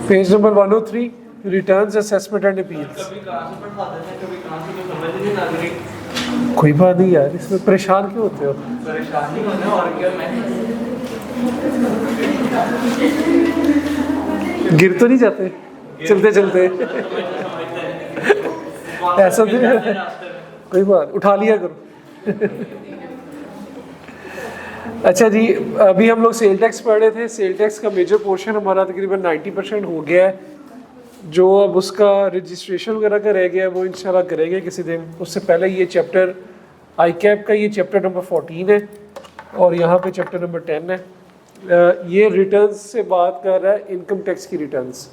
Page number 103, returns assessment and appeals. कोई बात नहीं यार, इसमें परेशान क्यों होते हो? परेशान नहीं होना, और क्या मैं गिर तो नहीं जाते चलते चलते? ऐसा भी कोई बात, उठा लिया करो। अच्छा जी, अभी हम लोग सेल टैक्स पढ़ रहे थे। सेल टैक्स का मेजर पोर्शन हमारा तकरीबन 90% हो गया है। जो अब उसका रजिस्ट्रेशन वगैरह का रह गया है वो इंशाल्लाह करेंगे किसी दिन। उससे पहले ये चैप्टर आई कैप का ये चैप्टर नंबर 14 है और यहाँ पे चैप्टर नंबर 10 है। ये रिटर्न्स से बात कर रहा है, इनकम टैक्स की रिटर्न्स।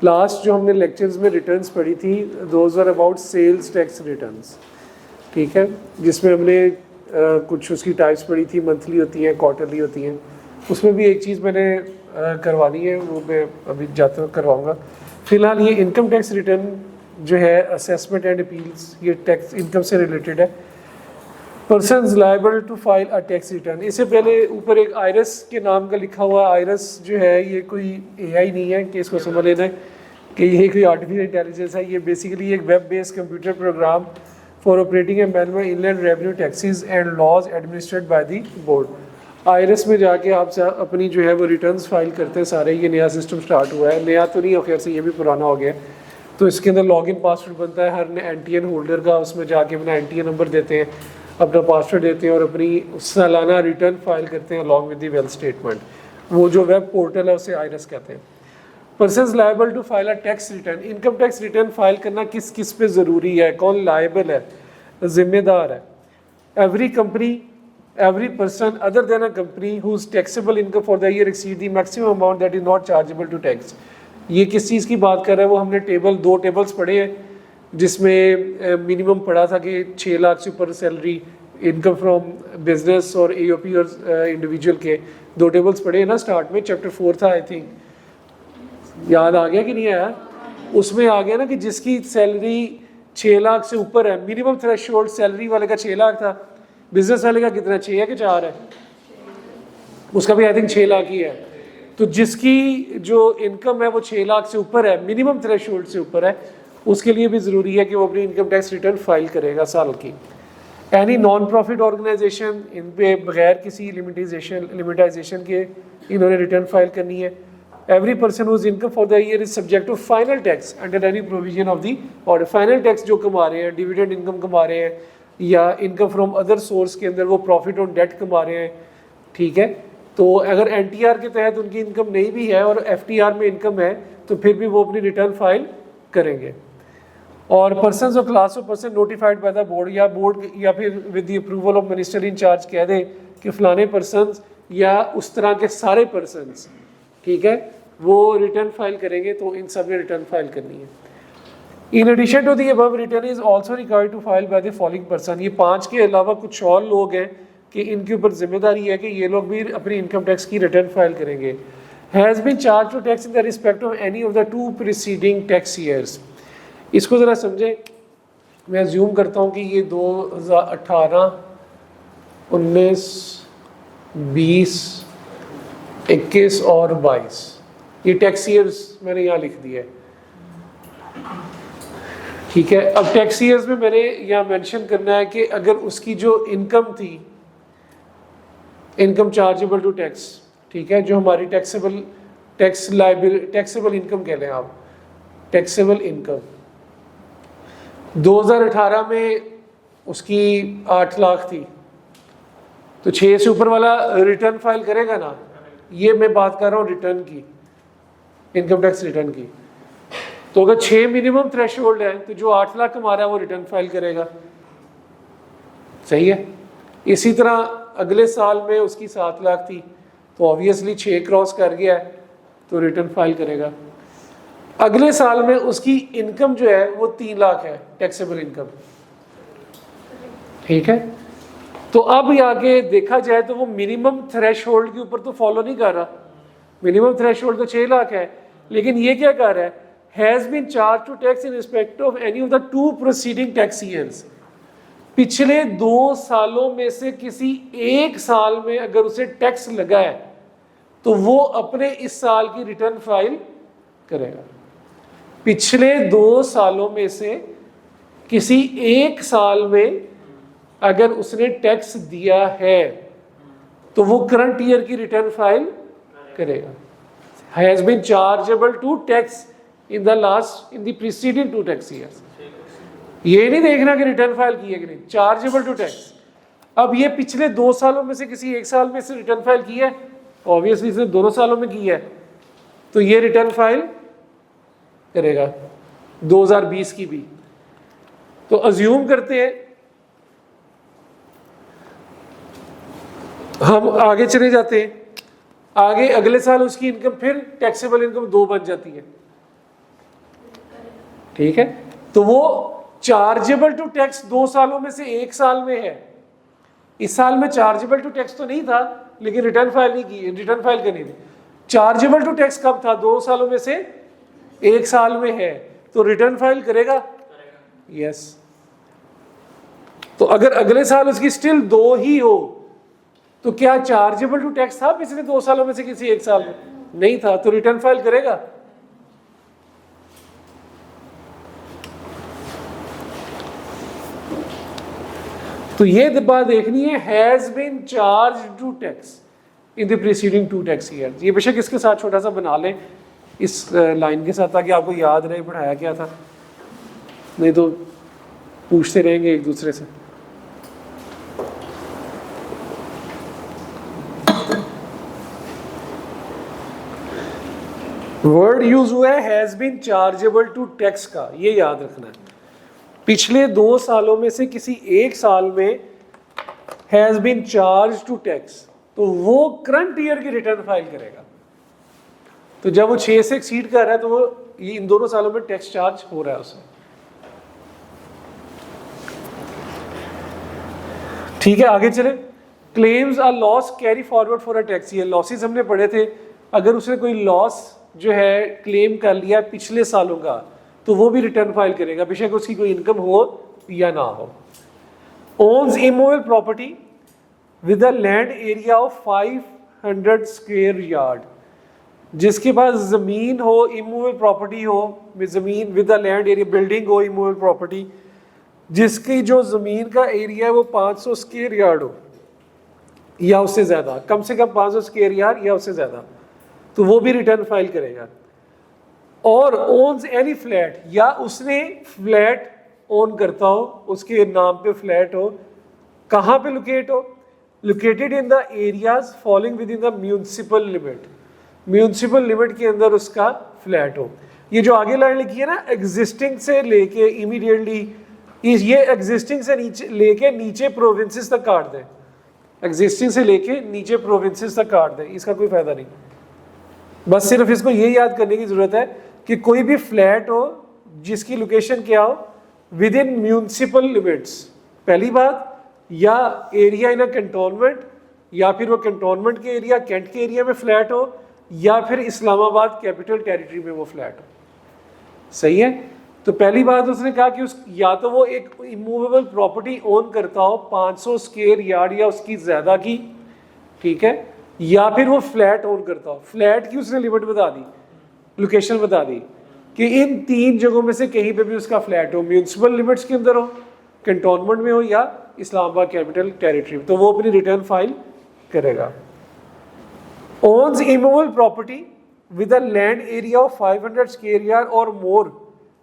लास्ट जो हमने लेक्चर्स में रिटर्न्स पढ़ी थी, those are about sales tax returns, ठीक है, जिसमें हमने कुछ उसकी टाइप्स पढ़ी थी, मंथली होती हैं, क्वार्टरली होती हैं। उसमें भी एक चीज़ मैंने करवानी है, वो मैं अभी जाते हुए करवाऊँगा। फ़िलहाल ये इनकम टैक्स रिटर्न जो है, असेसमेंट एंड अपील्स, ये टैक्स इनकम से रिलेटेड है। Persons liable to file a tax return. इससे पहले ऊपर एक आयरस के नाम का लिखा हुआ। आयरस जो है ये कोई AI नहीं है कि इसको समझ लेना है कि ये कोई आर्टिफिशियल इंटेलिजेंस है। ये बेसिकली एक web based computer program for operating and management inland revenue taxes and laws administered by the board. IRIS में जाके आप अपनी जो है वो रिटर्न्स फाइल करते हैं सारे। ये नया सिस्टम स्टार्ट हुआ है, नया तो नहीं है खैर से, ये भी पुराना हो गया। तो इसके अंदर लॉगिन पासवर्ड बनता है हर NTN होल्डर का। उसमें जाके अपना NTN नंबर देते हैं, अपना पासवर्ड देते हैं और अपनी सालाना रिटर्न फाइल करते हैं along with the wealth statement. वो जो वेब पोर्टल है उसे आयरस कहते हैं। Persons liable to file a tax return. Income tax return file करना किस किस पे ज़रूरी है, कौन लायबल है, जिम्मेदार है? Every company, every person other than a company whose taxable income for the year exceed the maximum amount that is not chargeable to tax। ये किस चीज़ की बात कर रहा है? वो हमने दो टेबल्स पढ़े हैं, जिसमें मिनिमम पढ़ा था कि 6 लाख से ऊपर सैलरी, इनकम फ्रॉम बिजनेस और AOP और इंडिविजुअल के 2 टेबल्स पढ़े हैं ना स्टार्ट में। चैप्टर 4 था आई थिंक, याद आ गया कि नहीं आया? उसमें आ गया ना कि जिसकी सैलरी 6 लाख से ऊपर है, मिनिमम थ्रेशोल्ड सैलरी वाले का 6 लाख था, बिजनेस वाले का कितना 6 है कि 4 है? उसका भी आई थिंक 6 लाख ही है। तो जिसकी जो इनकम है वो 6 लाख से ऊपर है, मिनिमम थ्रेशोल्ड से ऊपर है, उसके लिए भी ज़रूरी है कि वो अपनी इनकम टैक्स रिटर्न फाइल करेगा साल की। एनी नॉन प्रॉफिट ऑर्गेनाइजेशन, इन पे बगैर किसी लिमिटाइजेशन के इन्होंने रिटर्न फाइल करनी है। Every person whose income for the year is subject to final tax under any provision of the order. Final tax जो कमा रहे हैं, डिविडेंड इनकम कमा रहे हैं या इनकम फ्रॉम अदर सोर्स के अंदर वो प्रॉफिट ऑन डेट कमा रहे हैं, ठीक है। तो अगर NTR के तहत उनकी इनकम नहीं भी है और FTR में इनकम है तो फिर भी वो अपनी रिटर्न फाइल करेंगे। और पर्सन्स और class of person notified by the board, या बोर्ड या फिर with the approval of minister in charge कह दें कि फलाने पर्सन्स या उस तरह के सारे पर्सन्स, ठीक है, वो रिटर्न फाइल करेंगे, तो इन सब ने रिटर्न फाइल करनी है। In addition to the above return is also required to file by the following person. ये 5 के अलावा कुछ और लोग हैं कि इनके ऊपर जिम्मेदारी है कि ये लोग भी अपनी इनकम टैक्स की रिटर्न फाइल करेंगे। Has been charge to tax in the respect of any of the 2 preceding tax years. इसको ज़रा समझें। मैं अज्यूम करता हूँ कि ये 2018, 19, 20, 21 और 22 ये टैक्स ईयर्स मैंने यहाँ लिख दिया है, ठीक है। अब टैक्स ईयर्स में मैंने यहाँ मेंशन करना है कि अगर उसकी जो इनकम थी, इनकम चार्जेबल टू टैक्स, ठीक है, जो हमारी टैक्सेबल इनकम कह लें आप, टैक्सेबल इनकम 2018 में उसकी 8 लाख थी, तो 6 से ऊपर वाला रिटर्न फाइल करेगा ना। ये मैं बात कर रहा हूँ रिटर्न की, इनकम टैक्स रिटर्न की। तो अगर 6 मिनिमम थ्रेशोल्ड है तो जो 8 लाख कमा रहा है वो रिटर्न फाइल करेगा, सही है। इसी तरह अगले साल में उसकी 7 लाख थी तो ऑब्वियसली 6 क्रॉस कर गया है तो रिटर्न फाइल करेगा। अगले साल में उसकी इनकम जो है वो 3 लाख है, टैक्सेबल इनकम, ठीक है। तो अब आगे देखा जाए तो वो मिनिमम थ्रेशोल्ड के ऊपर तो फॉलो नहीं कर रहा। मिनिमम थ्रेशोल्ड तो 6 लाख है, लेकिन ये क्या कर रहा है? Has been charge to tax in respect of any of the 2 proceeding tax years. पिछले 2 सालों में से किसी एक साल में अगर उसे टैक्स लगा है तो वो अपने इस साल की रिटर्न फाइल करेगा। पिछले 2 सालों में से किसी एक साल में अगर उसने टैक्स दिया है तो वो करंट ईयर की रिटर्न फाइल करेगा। Has been chargeable to tax in the preceding 2 tax years. ये नहीं देखना कि रिटर्न फाइल की है कि नहीं, चार्जेबल टू टैक्स। अब ये पिछले 2 सालों में से किसी एक साल में से रिटर्न फाइल की है, ऑब्वियसली इसने दोनों सालों में की है, तो ये रिटर्न फाइल करेगा 2020 की भी। तो अज्यूम करते हैं, हम आगे चले जाते हैं, आगे अगले साल उसकी इनकम फिर टैक्सेबल इनकम 2 बन जाती है, ठीक है। तो वो चार्जेबल टू टैक्स 2 सालों में से एक साल में है। इस साल में चार्जेबल टू टैक्स तो नहीं था, लेकिन रिटर्न फाइल नहीं की, रिटर्न फाइल करनी थी। चार्जेबल टू टैक्स कब था? 2 सालों में से एक साल में है, तो रिटर्न फाइल करेगा, यस। तो अगर अगले साल उसकी स्टिल 2 ही हो तो क्या चार्जेबल टू टैक्स था पिछले 2 सालों में से किसी एक साल में? नहीं था, तो रिटर्न फाइल करेगा। तो ये बात देखनी है, has been charge to tax in the preceding 2 tax years. ये बेशक इसके साथ छोटा सा बना लें इस लाइन के साथ, ताकि आपको याद रहे पढ़ाया क्या था, नहीं तो पूछते रहेंगे एक दूसरे से। वर्ड यूज हुआ है has been chargeable to tax का, ये याद रखना है। पिछले 2 सालों में से किसी एक साल में has been charge to tax, तो वो करंट ईयर की रिटर्न फाइल करेगा। तो जब वो 6 से एक्सीड कर रहा है तो वो ये इन दोनों सालों में टैक्स चार्ज हो रहा है उसे, ठीक है। आगे चले, claims are loss carry forward for a tax year. Losses हमने पढ़े थे, अगर उसने कोई लॉस जो है क्लेम कर लिया पिछले सालों का तो वो भी रिटर्न फाइल करेगा, बेशक उसकी कोई इनकम हो या ना हो। Owns immovable property with a land area of 500 square yard, जिसके पास जमीन हो, इमूवेबल प्रॉपर्टी हो, जमीन with a land area, building हो इमूवेबल प्रॉपर्टी, जिसकी जो जमीन का एरिया है वो 500 स्क्वायर यार्ड हो या उससे ज्यादा, कम से कम 500 स्क्वायर यार्ड या उससे ज्यादा, तो वो भी रिटर्न फाइल करेगा। और ओन्स एनी फ्लैट, या उसने फ्लैट ओन करता हो, उसके नाम पे फ्लैट हो, कहाँ पे लोकेट हो, located in the areas falling with in the municipal limit, municipal limit के अंदर उसका फ्लैट हो। ये जो आगे लाइन लिखी है ना, एग्जिस्टिंग से लेके इमीडिएटली, ये एग्जिस्टिंग से नीचे लेके नीचे प्रोविंसेस तक काट दें, एग्जिस्टिंग से लेके नीचे प्रोविंसेस तक काट दें, इसका कोई फायदा नहीं। बस सिर्फ इसको ये याद करने की जरूरत है कि कोई भी फ्लैट हो जिसकी लोकेशन क्या हो, विद इन म्यूनिसिपल लिमिट्स, पहली बात, या एरिया इन अ कैंटोनमेंट, या फिर वो कैंटोनमेंट के एरिया, कैंट के एरिया में फ्लैट हो, या फिर इस्लामाबाद कैपिटल टेरिटरी में वो फ्लैट हो, सही है। तो पहली बात उसने कहा कि उस या तो वो एक इमूवेबल प्रॉपर्टी ओन करता हो 500 स्क्वायर यार्ड या उसकी ज्यादा की, ठीक है, या फिर वो फ्लैट ओन करता हो। फ्लैट की उसने लिमिट बता दी, लोकेशन बता दी कि इन 3 जगहों में से कहीं पे भी उसका फ्लैट हो, म्यूनिसिपल लिमिट्स के अंदर हो, कैंटोनमेंट में हो, या इस्लामाबाद कैपिटल टेरिटरी में, तो वो अपनी रिटर्न फाइल करेगा। Owns immovable property with a land area of 500 square yard और more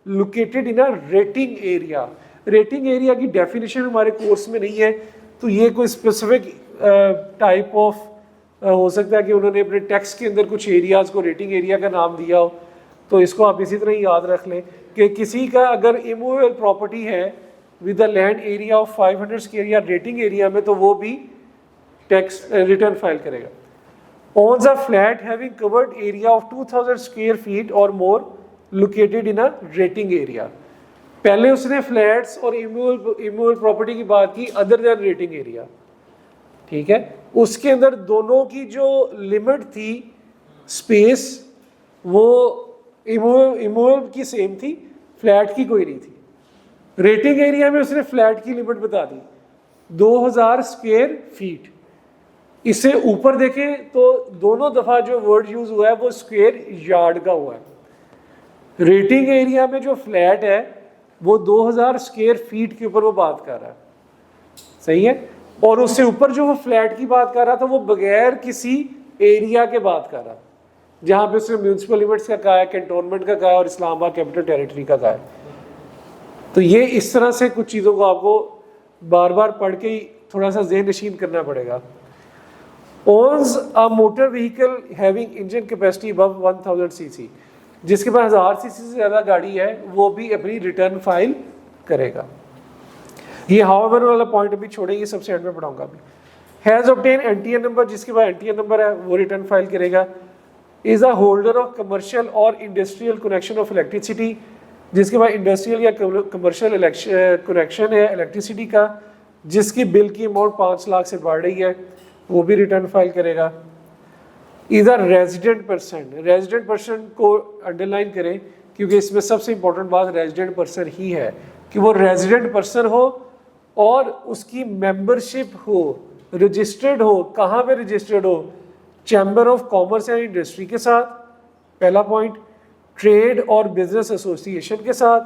located in a rating area. Rating area की डेफिनेशन हमारे कोर्स में नहीं है, तो ये कोई स्पेसिफिक टाइप ऑफ हो सकता है कि उन्होंने अपने टेक्स्ट के अंदर कुछ एरियाज को रेटिंग एरिया का नाम दिया हो, तो इसको आप इसी तरह याद रख लें कि किसी का अगर इमूवेबल प्रॉपर्टी है with a land area of 500 square yard rating area में, तो वो भी टैक्स रिटर्न फाइल करेगा। owns a flat having covered area of 2000 square feet or more located in a rating area। पहले उसने फ्लैट्स और immovable property की बात की अदर देन रेटिंग एरिया, ठीक है। उसके अंदर दोनों की जो लिमिट थी स्पेस, वो इमूवेबल की सेम थी, फ्लैट की कोई नहीं थी। रेटिंग एरिया में उसने फ्लैट की लिमिट बता दी 2000 स्क्वायर फीट, इससे ऊपर देखें तो दोनों दफा जो वर्ड यूज हुआ है वो स्क्वायर यार्ड का हुआ है। रेटिंग एरिया में जो फ्लैट है वो 2000 स्क्वायर फीट के ऊपर वो बात कर रहा है, सही है। और उससे ऊपर जो वो फ्लैट की बात कर रहा था वो बगैर किसी एरिया के बात कर रहा, जहां पे उसने म्यूनसिपल लिमिट्स का कहा है, कैंटोनमेंट का कहा है और इस्लामाबाद कैपिटल टेरिटरी का कहा है। तो ये इस तरह से कुछ चीज़ों को आपको बार बार पढ़ के ही थोड़ा सा ज़हन नशीन करना पड़ेगा। Owns a motor vehicle having engine capacity above 1000 CC, जिसके पास 1000 सीसी से ज़्यादा गाड़ी है वो भी अपनी रिटर्न फाइल करेगा। ये हाउएवर वाला पॉइंट अभी छोड़ेंगे, सबसे एंड में पढ़ाऊंगा अभी। हैज़ ऑब्टेन एनटीएन नंबर, जिसके पास एनटीएन नंबर है वो रिटर्न फाइल करेगा। Is a holder of commercial और इंडस्ट्रियल कनेक्शन ऑफ इलेक्ट्रिसिटी, जिसके पास इंडस्ट्रियल या कमर्शियल कनेक्शन है इलेक्ट्रिसिटी का, जिसकी बिल की अमाउंट 5 लाख से बढ़ रही है, वो भी रिटर्न फाइल करेगा। Is a resident person, resident person को अंडरलाइन करें क्योंकि इसमें सबसे इंपॉर्टेंट बात रेजिडेंट पर्सन ही है कि वो रेजिडेंट पर्सन हो और उसकी मेंबरशिप हो, रजिस्टर्ड हो। कहाँ पे रजिस्टर्ड हो? Chamber of commerce and industry के साथ, पहला पॉइंट। ट्रेड और बिजनेस एसोसिएशन के साथ,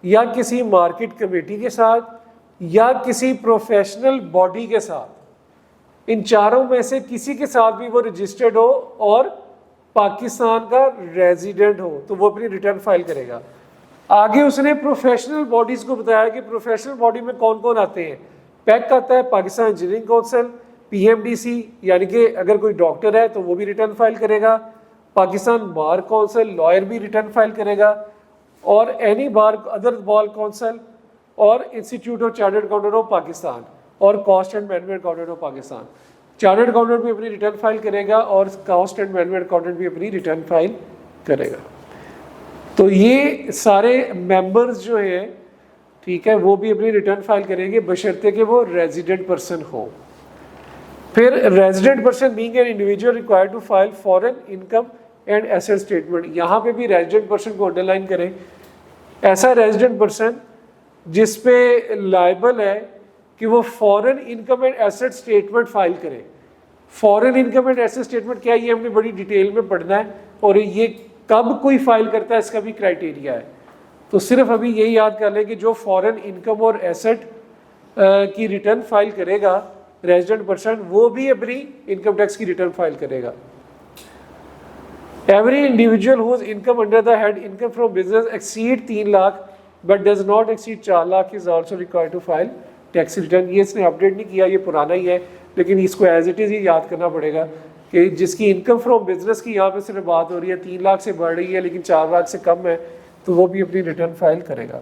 या किसी मार्केट कमेटी के साथ, या किसी प्रोफेशनल बॉडी के साथ। इन चारों में से किसी के साथ भी वो रजिस्टर्ड हो और पाकिस्तान का रेजिडेंट हो तो वो अपनी रिटर्न फाइल करेगा। आगे उसने प्रोफेशनल बॉडीज को बताया कि प्रोफेशनल बॉडी में कौन कौन आते हैं। पैक आता है पाकिस्तान इंजीनियरिंग काउंसिल, पीएमडीसी, यानी कि अगर कोई डॉक्टर है तो वो भी रिटर्न फाइल करेगा। पाकिस्तान बार काउंसिल, लॉयर भी रिटर्न फाइल करेगा। और any bar other bar council और institute of chartered accountant of Pakistan और cost and management accountant of Pakistan. Chartered accountant भी अपनी रिटर्न फाइल करेगा और कॉस्ट एंड मैनेजमेंट अकाउंटेंट भी अपनी रिटर्न फाइल करेगा। तो ये सारे मेंबर्स जो हैं, ठीक है, वो भी अपनी रिटर्न फाइल करेंगे बशर्ते कि वो रेजिडेंट पर्सन हो। फिर resident person being an individual required to file foreign income and asset statement, यहाँ पे भी रेजिडेंट पर्सन को अंडरलाइन करें। ऐसा रेजिडेंट पर्सन जिस पे लायबल है कि वो foreign income and asset statement file करे। Foreign income and asset statement क्या है ये हमने बड़ी डिटेल में पढ़ना है, और ये कब कोई फाइल करता है इसका भी क्राइटेरिया है। तो सिर्फ अभी यही याद कर लें कि जो फॉरेन इनकम और एसेट की रिटर्न फाइल करेगा रेजिडेंट पर्सन, वो भी अपनी इनकम टैक्स की रिटर्न फाइल करेगा। Every individual whose income under the head income from business exceed 3 lakh but does not exceed 4 lakh is also required to file tax return. ये इसने update नहीं किया, ये पुराना ही है, लेकिन इसको एज इट इज़ ही याद करना पड़ेगा कि जिसकी इनकम फ्रॉम बिजनेस की यहाँ पे सिर्फ बात हो रही है 3 लाख से बढ़ रही है लेकिन 4 लाख से कम है, तो वो भी अपनी रिटर्न फाइल करेगा।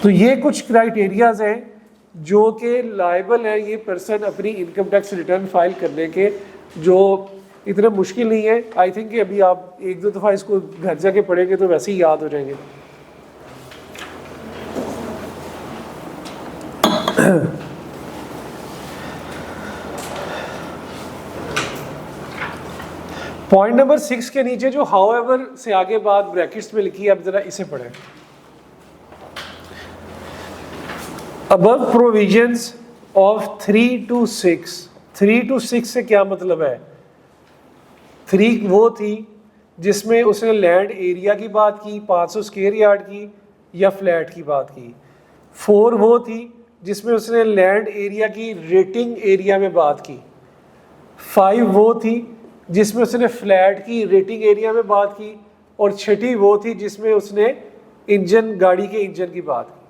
तो ये कुछ क्राइटेरियाज हैं जो कि लायबल है ये पर्सन अपनी इनकम टैक्स रिटर्न फाइल करने के, जो इतना मुश्किल नहीं है। आई थिंक कि अभी आप 1-2 दफ़ा इसको घर जाके पढ़ेंगे तो वैसे ही याद हो जाएंगे। पॉइंट नंबर 6 के नीचे जो हाउएवर से आगे बात ब्रैकेट्स में लिखी है, अब जरा इसे पढ़ें। Above provisions of 3 to 6, 3 to 6 से क्या मतलब है? 3 वो थी जिसमें उसने लैंड एरिया की बात की, 500 स्क्वायर यार्ड की या फ्लैट की बात की। 4 वो थी जिसमें उसने लैंड एरिया की रेटिंग एरिया में बात की। 5 वो थी जिसमें उसने फ्लैट की रेटिंग एरिया में बात की। और 6 वो थी जिसमें उसने इंजन, गाड़ी के इंजन की बात की।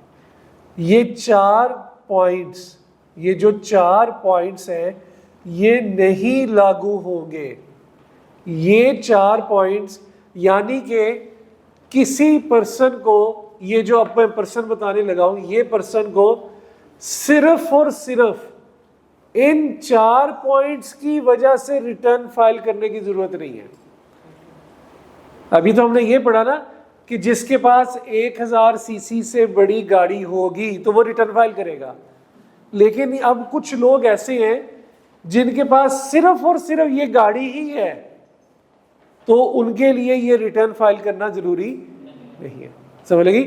ये 4 पॉइंट्स, ये जो 4 पॉइंट्स हैं ये नहीं लागू होंगे। ये 4 पॉइंट्स यानी कि किसी पर्सन को, ये जो अब मैं पर्सन बताने लगा हूं, ये पर्सन को सिर्फ और सिर्फ इन 4 पॉइंट्स की वजह से रिटर्न फाइल करने की जरूरत नहीं है। अभी तो हमने ये पढ़ा ना कि जिसके पास 1000 सीसी से बड़ी गाड़ी होगी तो वो रिटर्न फाइल करेगा। लेकिन अब कुछ लोग ऐसे हैं जिनके पास सिर्फ और सिर्फ ये गाड़ी ही है, तो उनके लिए ये रिटर्न फाइल करना जरूरी नहीं है। समझ लगी?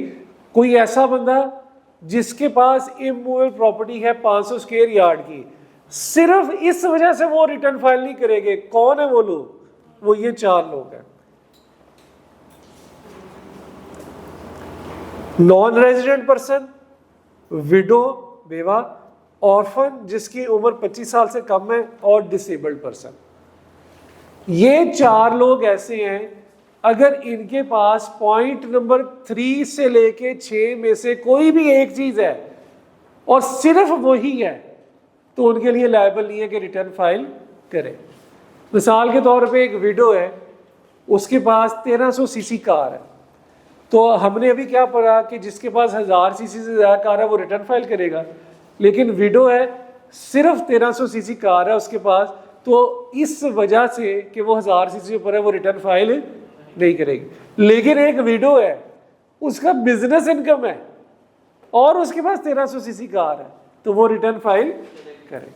कोई ऐसा बंदा जिसके पास इमूवेबल प्रॉपर्टी है 500 स्क्वायर यार्ड की, सिर्फ इस वजह से वो रिटर्न फाइल नहीं करेंगे। कौन है वो लोग? वो ये 4 लोग हैं। नॉन रेजिडेंट पर्सन, विडो बेवा, ऑर्फन जिसकी उम्र 25 साल से कम है, और डिसेबल्ड पर्सन। ये 4 लोग ऐसे हैं, अगर इनके पास पॉइंट नंबर 3 से लेके 6 में से कोई भी एक चीज है और सिर्फ वही है, तो उनके लिए लायबल नहीं है कि रिटर्न फाइल करें। मिसाल के तौर पे एक विडो है, उसके पास 1300 सीसी कार है, तो हमने अभी क्या पढ़ा कि जिसके पास 1000 सीसी से ज़्यादा कार है वो रिटर्न फाइल करेगा, लेकिन विडो है, सिर्फ 1300 सीसी कार है उसके पास, तो इस वजह से कि वो 1000 सीसी ऊपर है वो रिटर्न फाइल नहीं करेगी। लेकिन एक विडो है, उसका बिजनेस इनकम है और उसके पास 1300 सीसी कार है, तो वो रिटर्न फाइल करेगी।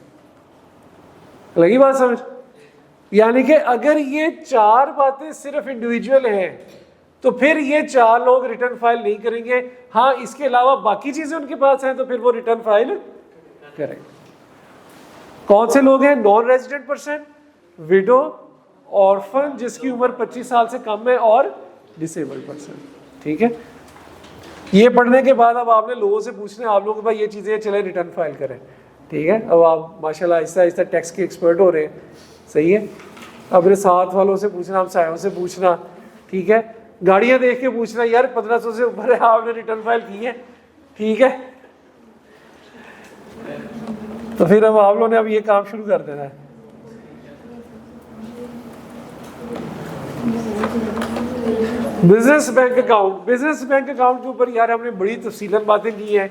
लगी बात समझ? यानी कि अगर ये 4 बातें सिर्फ इंडिविजुअल हैं तो फिर ये 4 लोग रिटर्न फाइल नहीं करेंगे। हाँ, इसके अलावा बाकी चीजें उनके पास हैं तो फिर वो रिटर्न फाइल करेंगे। कौन से लोग हैं? Non resident person, window, orphan जिसकी उम्र 25 साल से कम है, और डिसेबल्ड पर्सन। ठीक है, ये पढ़ने के बाद अब आपने लोगों से पूछना है, आप लोगों के पास ये चीजें चले रिटर्न फाइल करें। ठीक है, अब आप माशाल्लाह आहिस्ता आहिस्ता टैक्स के एक्सपर्ट हो रहे हैं। सही है, अपने साथ वालों से पूछना, हम सायों से पूछना। ठीक है, गाड़ियां देख के पूछना, यार 1500 से ऊपर है, आपने रिटर्न फाइल की है? ठीक है, तो फिर अब आप लोगों ने अब ये काम शुरू कर देना है। Business bank account, business bank account के ऊपर यार हमने बड़ी तफसीलन बातें की हैं।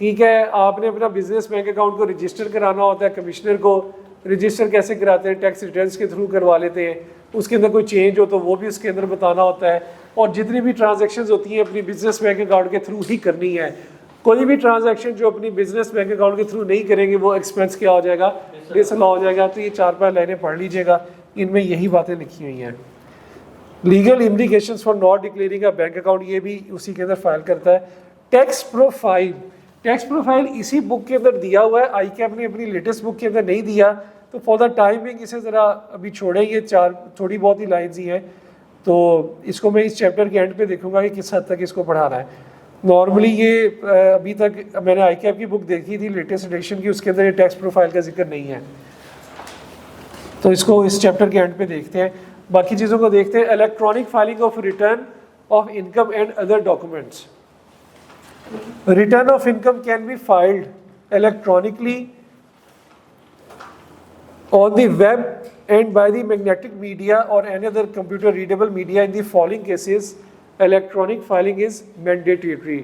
ठीक है, आपने अपना बिजनेस बैंक अकाउंट को रजिस्टर कराना होता है, कमिश्नर को रजिस्टर कैसे कराते हैं? टैक्स रिटर्न्स के थ्रू करवा लेते हैं। उसके अंदर कोई चेंज हो तो वो भी उसके अंदर बताना होता है, और जितनी भी ट्रांजैक्शंस होती हैं अपनी बिजनेस बैंक अकाउंट के थ्रू ही करनी है। कोई भी ट्रांजैक्शन जो अपनी बिजनेस बैंक अकाउंट के थ्रू नहीं करेंगे वो एक्सपेंस क्या हो जाएगा? डिसअलाउ हो जाएगा। तो ये 4-5 लाइनें पढ़ लीजिएगा, इनमें यही बातें लिखी हुई हैं। Legal implications for not declaring a bank account, ये भी उसी के अंदर फाइल करता है। टैक्स प्रोफाइल, टैक्स प्रोफाइल इसी बुक के अंदर दिया हुआ है, ICAP ने अपनी लेटेस्ट बुक के अंदर नहीं दिया, तो फॉर द टाइमिंग इसे ज़रा अभी छोड़े, ये 4 थोड़ी बहुत ही लाइन्स ही हैं, तो इसको मैं इस चैप्टर के एंड पे देखूंगा कि किस हद तक इसको पढ़ाना है। नॉर्मली ये अभी तक मैंने ICAP की बुक देखी थी लेटेस्ट एडिशन की, उसके अंदर ये टैक्स प्रोफाइल का जिक्र नहीं है, तो इसको इस चैप्टर के एंड पे देखते हैं। बाकी चीज़ों को देखते हैं। Electronic filing of return of income and other documents. Return of income can be filed electronically on the web and by the magnetic media or any other computer readable media. In the following cases, electronic filing is mandatory.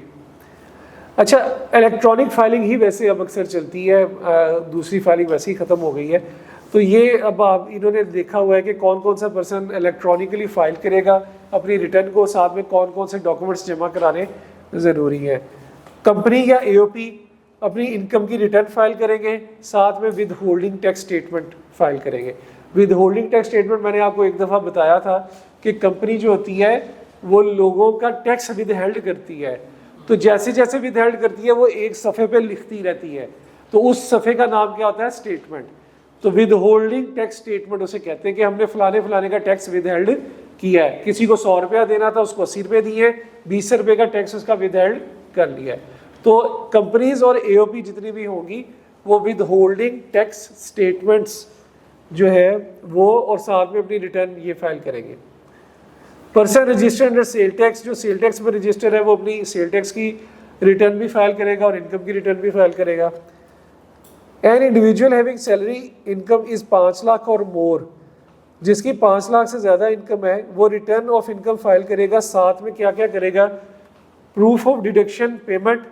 अच्छा, electronic filing ही वैसे अब अक्सर चलती है, दूसरी filing वैसे ही ख़त्म हो गई है। तो ये अब आप इन्होंने देखा हुआ है कि कौन कौन सा पर्सन इलेक्ट्रॉनिकली फाइल करेगा अपनी रिटर्न को, साथ में कौन कौन से डॉक्यूमेंट्स जमा कराने ज़रूरी है। कंपनी या AOP अपनी इनकम की रिटर्न फाइल करेंगे, साथ में with holding tax statement file करेंगे। विद होल्डिंग टैक्स स्टेटमेंट मैंने आपको एक दफ़ा बताया था कि कंपनी जो होती है वो लोगों का टैक्स विद हेल्ड करती है, तो जैसे जैसे विद हेल्ड करती है वो एक सफ़े पे लिखती रहती है, तो उस सफ़े का नाम क्या होता है? स्टेटमेंट। तो विद होल्डिंग टैक्स स्टेटमेंट उसे कहते हैं कि हमने फलाने फलाने का टैक्स विद हेल्ड किया है। किसी को 100 रुपया देना था, उसको 80 रुपये दिए, 20 रुपये का टैक्स उसका विद हेल्ड कर लिया है। तो कंपनीज और AOP जितनी भी होंगी वो विद होल्डिंग टैक्स स्टेटमेंट्स जो है वो और साथ में अपनी रिटर्न ये फाइल करेंगे। Person registered under sale tax, जो सेल टैक्स में रजिस्टर है वो अपनी सेल टैक्स की रिटर्न भी फाइल करेगा और इनकम की रिटर्न भी फाइल करेगा। An individual having salary income is 5 lakh और मोर, जिसकी 5 लाख से ज़्यादा इनकम है वो रिटर्न ऑफ इनकम फाइल करेगा। साथ में क्या क्या करेगा? Proof of deduction payment,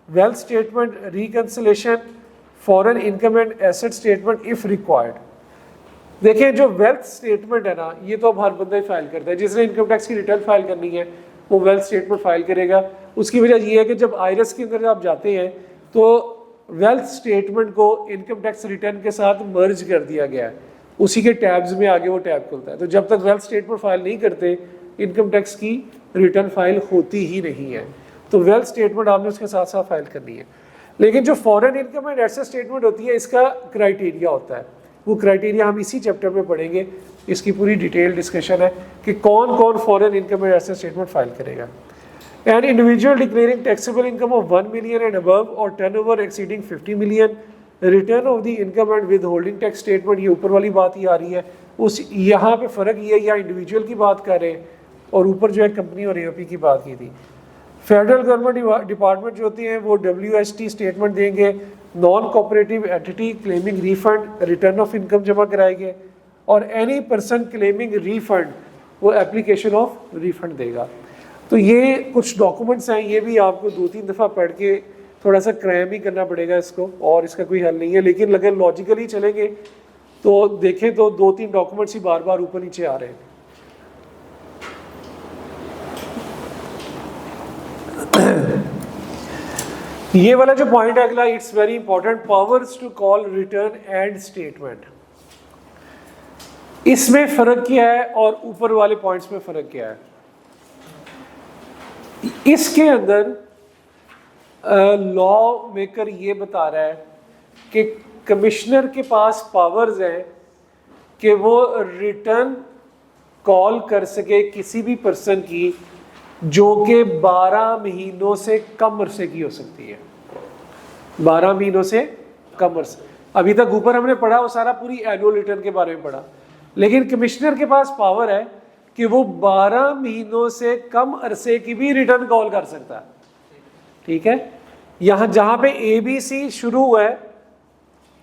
wealth statement, reconciliation, foreign income and asset statement if required. देखिए, जो वेल्थ स्टेटमेंट है ना, ये तो अब हर बंदा ही फाइल करता है। जिसने इनकम टैक्स की रिटर्न फाइल करनी है वो वेल्थ स्टेटमेंट फाइल करेगा। उसकी वजह ये है कि जब IRS के अंदर आप जाते हैं तो वेल्थ स्टेटमेंट को इनकम टैक्स रिटर्न के साथ मर्ज कर दिया गया है, उसी के टैब्स में आगे वो टैब खुलता है। तो जब तक वेल्थ स्टेटमेंट फाइल नहीं करते इनकम टैक्स की रिटर्न फाइल होती ही नहीं है। तो वेल्थ स्टेटमेंट आपने उसके साथ साथ फाइल करनी है। लेकिन जो foreign income and asset statement होती है इसका क्राइटेरिया होता है, वो क्राइटेरिया हम इसी चैप्टर में पढ़ेंगे, इसकी पूरी डिटेल डिस्कशन है कि कौन कौन foreign income and asset statement file करेगा। An individual declaring taxable income of 1 million and above और turnover exceeding 50 million, return of the income and withholding tax statement, ये ऊपर वाली बात ही आ रही है। उस यहाँ पे फ़र्क ये है, या इंडिविजुअल की बात कर रहे हैं और ऊपर जो है कंपनी और एओपी की बात की थी। फेडरल गवर्नमेंट डिपार्टमेंट जो होती हैं वो WST स्टेटमेंट देंगे, non cooperative entity claiming refund return of income जमा कराएंगे, और एनी पर्सन क्लेमिंग रिफंड वो एप्लीकेशन ऑफ रिफंड देगा। तो ये कुछ डॉक्यूमेंट्स हैं, ये भी आपको 2-3 दफ़ा पढ़ के थोड़ा सा क्रैम ही करना पड़ेगा इसको, और इसका कोई हल नहीं है। लेकिन अगर लॉजिकली चलेंगे तो देखें तो 2-3 डॉक्यूमेंट्स ही बार बार ऊपर नीचे आ रहे हैं। ये वाला जो पॉइंट है अगला, it's very important, powers to call return and statement. इसमें फर्क क्या है और ऊपर वाले पॉइंट्स में फर्क क्या है? इसके अंदर लॉ मेकर ये बता रहा है कि कमिश्नर के पास पावर्स हैं कि वो रिटर्न कॉल कर सके किसी भी पर्सन की जो कि 12 महीनों से कम अरसे की हो सकती है। 12 महीनों से कम अरसे, अभी तक ऊपर हमने पढ़ा वो सारा पूरी एनुअल रिटर्न के बारे में पढ़ा, लेकिन कमिश्नर के पास पावर है कि वो 12 महीनों से कम अरसे की भी रिटर्न कॉल कर सकता है। ठीक है, यहाँ जहाँ पे ABC शुरू हुआ है,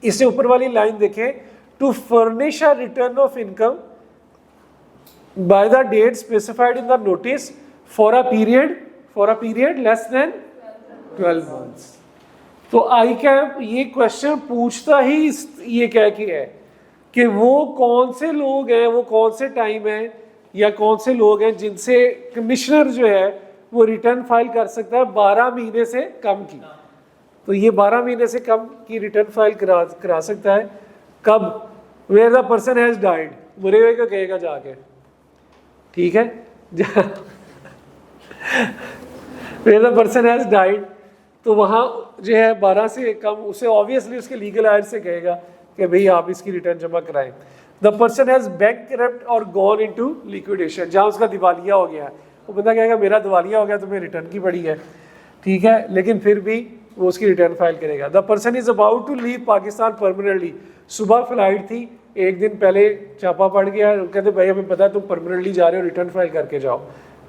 इससे ऊपर वाली लाइन देखें, to furnish a return of income by the date specified in the notice for a period less than 12 months. तो आई कैप ये क्वेश्चन पूछता ही ये कह के है कि वो कौन से लोग हैं, वो कौन से टाइम है या कौन से लोग हैं जिनसे कमिश्नर जो है वो रिटर्न फाइल कर सकता है 12 महीने से कम की। तो ये 12 महीने से कम की रिटर्न फाइल करा सकता है कब? Where the person has died, मरे हुए को कहेगा जाके। ठीक है, where the person has died, तो वहाँ जो है 12 से कम, उसे ऑब्वियसली उसके लीगल आयर से कहेगा कि भाई आप इसकी रिटर्न जमा कराएं। द पर्सन हैज बैंकक्रप्ट और गॉन इनटू लिक्विडेशन, जहाँ उसका दिवालिया हो गया, वो बंदा कहेगा मेरा दिवालिया हो गया, तुम्हें रिटर्न की पड़ी है। ठीक है, लेकिन फिर भी वो उसकी रिटर्न फाइल करेगा। The person is about to leave Pakistan permanently, सुबह फ्लाइट थी, एक दिन पहले छापा पड़ गया, कहते भाई हमें पता है तुम परमानेंटली जा रहे हो, रिटर्न फाइल करके जाओ।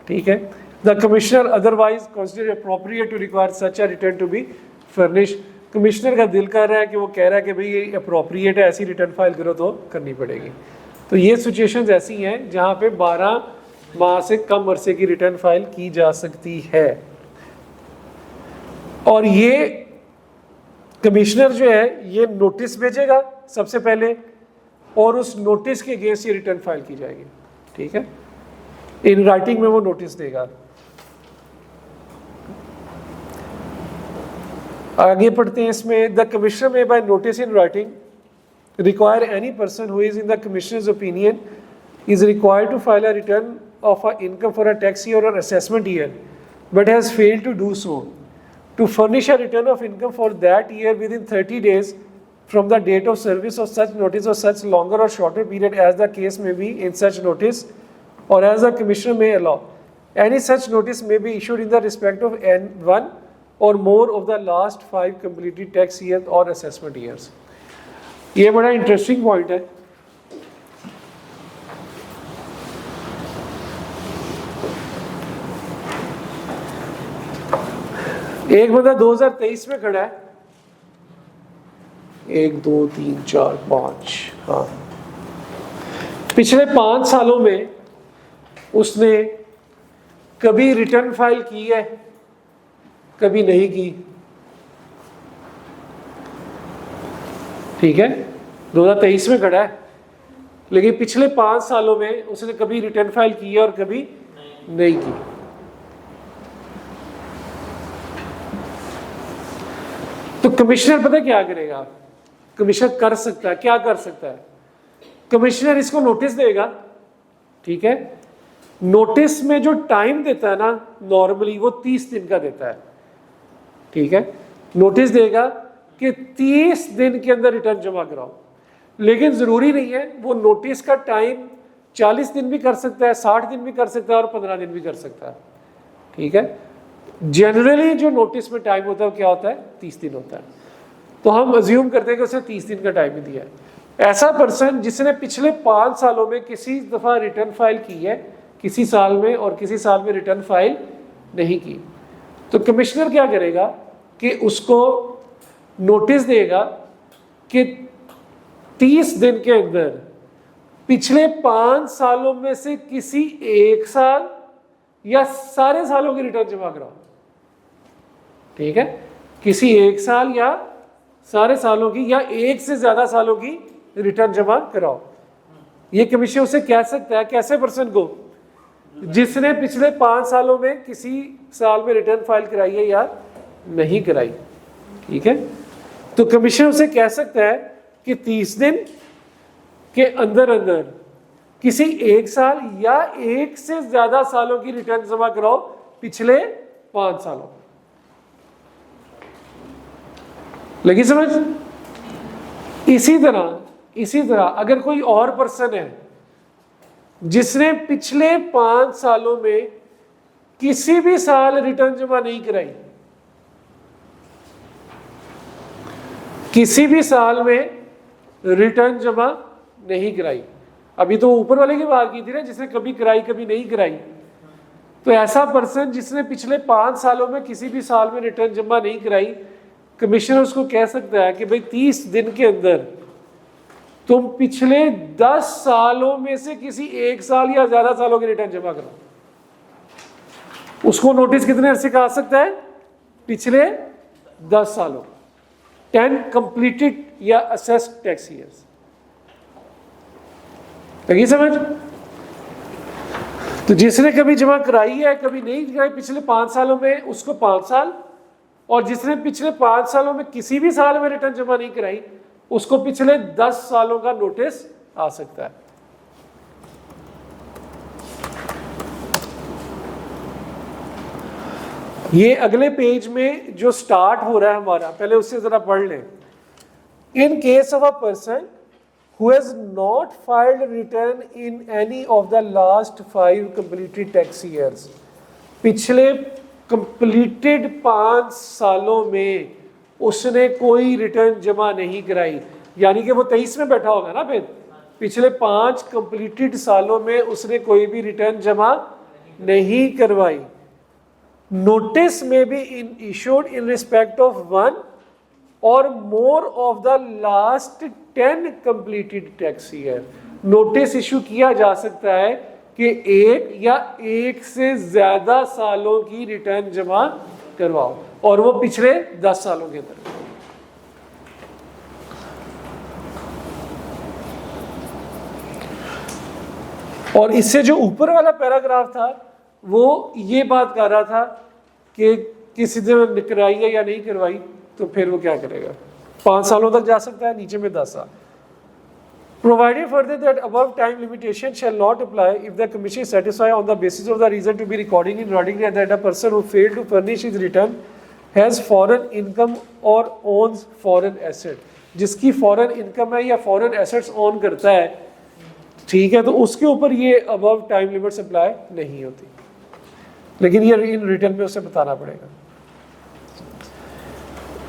ठीक है, the commissioner otherwise consider appropriate to require such a return to be furnish, commissioner का दिल कर रहा है कि वो कह रहा है कि भाई ये अप्रोप्रिएट है, ऐसी रिटर्न फाइल करो तो करनी पड़ेगी। तो ये सिचुएशंस ऐसी हैं जहाँ पे 12 माह से कम अरसे की रिटर्न फाइल की जा सकती है। और ये कमिश्नर जो है ये नोटिस भेजेगा सबसे पहले, और उस नोटिस के अगेंस्ट ये रिटर्न फाइल की जाएगी। ठीक है, इन राइटिंग में वो नोटिस देगा। आगे पढ़ते हैं इसमें, the commissioner may by notice in writing require any person who is in the commissioner's opinion is required to file a return of a income for a tax year or assessment year but has failed to do so, to furnish a return of income for that year within 30 days from the date of service of such notice or such longer or shorter period as the case may be in such notice or as the commissioner may allow. Any such notice may be issued in the respect of one or more of the last 5 completed tax years or assessment years. ये बड़ा interesting point है। एक बंदा 2023 में खड़ा है, 1 2 3 4 5, हाँ, पिछले 5 सालों में उसने कभी रिटर्न फाइल की है, कभी नहीं की। ठीक है, 2023 में खड़ा है, लेकिन पिछले 5 सालों में उसने कभी रिटर्न फाइल की है और कभी नहीं की। तो कमिश्नर पता क्या करेगा? कमिश्नर कर सकता है, क्या कर सकता है? कमिश्नर इसको नोटिस देगा। ठीक है, नोटिस में जो टाइम देता है ना, नॉर्मली वो 30 दिन का देता है। ठीक है, नोटिस देगा कि 30 दिन के अंदर रिटर्न जमा कराओ। लेकिन ज़रूरी नहीं है, वो नोटिस का टाइम 40 दिन भी कर सकता है, 60 दिन भी कर सकता है और 15 दिन भी कर सकता है। ठीक है, जनरली जो नोटिस में टाइम होता है वो क्या होता है, 30 दिन होता है। तो हम अज्यूम करते हैं कि उसने 30 दिन का टाइम ही दिया है। ऐसा पर्सन जिसने पिछले 5 सालों में किसी दफ़ा रिटर्न फाइल की है, किसी साल में और किसी साल में रिटर्न फाइल नहीं की, तो कमिश्नर क्या करेगा कि उसको नोटिस देगा कि 30 दिन के अंदर पिछले 5 सालों में से किसी एक साल या सारे सालों की रिटर्न जमा कराओ। ठीक है, किसी एक साल या सारे सालों की या एक से ज्यादा सालों की रिटर्न जमा कराओ। ये कमीशन उसे कह सकता है, कैसे पर्सन को, जिसने पिछले 5 सालों में किसी साल में रिटर्न फाइल कराई है या नहीं कराई। ठीक है, तो कमीशन उसे कह सकता है कि 30 दिन के अंदर अंदर किसी एक साल या एक से ज्यादा सालों की रिटर्न जमा कराओ पिछले 5 सालों। लगी समझ? इसी तरह अगर कोई और पर्सन है जिसने पिछले 5 सालों में किसी भी साल रिटर्न जमा नहीं कराई, किसी भी साल में रिटर्न जमा नहीं कराई, अभी तो ऊपर वाले की बात की थी ना, जिसने कभी कराई कभी नहीं कराई, तो ऐसा पर्सन जिसने पिछले 5 सालों में किसी भी साल में रिटर्न जमा नहीं कराई, कमिश्नर उसको कह सकता है कि भाई 30 दिन के अंदर तुम पिछले 10 सालों में से किसी एक साल या ज्यादा सालों की रिटर्न जमा करो। उसको नोटिस कितने अरसे का आ सकता है, पिछले 10 सालों, 10 कंप्लीटेड या असेस्ड टैक्स ईयर्स। लगी समझ? तो जिसने कभी जमा कराई है कभी नहीं कराई पिछले 5 सालों में, उसको 5 साल, और जिसने पिछले 5 सालों में किसी भी साल में रिटर्न जमा नहीं कराई उसको पिछले 10 सालों का नोटिस आ सकता है। ये अगले पेज में जो स्टार्ट हो रहा है हमारा, पहले उससे जरा पढ़ लें। In case of a person who has not filed return in any of the last 5 completed tax years, पिछले completed 5 सालों में उसने कोई रिटर्न जमा नहीं कराई, यानी कि वो 23 में बैठा होगा ना, फिर पिछले 5 completed सालों में उसने कोई भी रिटर्न जमा नहीं करवाई। नोटिस में B issued in respect of 1 or more of the last 10 completed tax year। Notice issue किया जा सकता है कि एक या एक से ज्यादा सालों की रिटर्न जमा करवाओ, और वो पिछले 10 सालों के अंदर। और इससे जो ऊपर वाला पैराग्राफ था वो ये बात कर रहा था कि किसी ने कराई है या नहीं करवाई, तो फिर वो क्या करेगा, 5 सालों तक जा सकता है, नीचे में 10 साल। Provided further that above time limitation shall not apply if the commission is satisfied on the basis of the reason to be recording in writing that a person who failed to furnish his return has foreign income or owns foreign asset। जिसकी foreign income है या foreign assets own करता है, ठीक है, तो उसके ऊपर ये अबव टाइम लिमिट्स अप्लाई नहीं होती, लेकिन ये इन रिटर्न में उसे बताना पड़ेगा।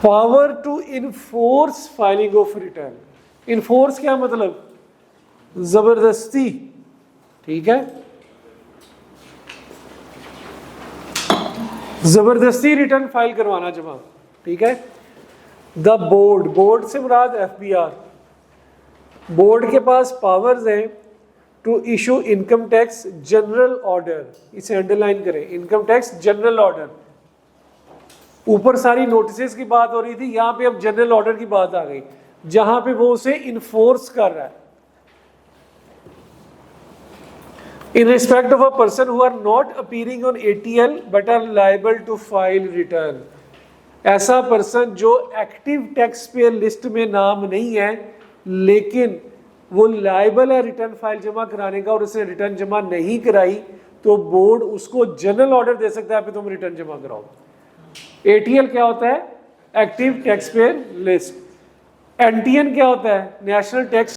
Power to enforce filing of return. Enforce क्या मतलब, जबरदस्ती। ठीक है, जबरदस्ती रिटर्न फाइल करवाना जमा। ठीक है, द बोर्ड, बोर्ड से मुराद एफबीआर, बोर्ड के पास पावर्स हैं to issue income tax general order. इसे अंडरलाइन करें, इनकम टैक्स जनरल ऑर्डर। ऊपर सारी नोटिसेस की बात हो रही थी, यहां पे अब जनरल ऑर्डर की बात आ गई, जहां पे वो उसे इन्फोर्स कर रहा है। In respect of a person who are not appearing on ATL but are liable to file return. ऐसा पर्सन जो एक्टिव टैक्स पेयर लिस्ट में नाम नहीं है लेकिन वो लायबल है रिटर्न फाइल जमा कराने का और उसने रिटर्न जमा नहीं कराई, तो बोर्ड उसको जनरल ऑर्डर दे सकता है कि तुम रिटर्न जमा कराओ। एटीएल क्या होता है, active tax payer list. NTN क्या होता है? National tax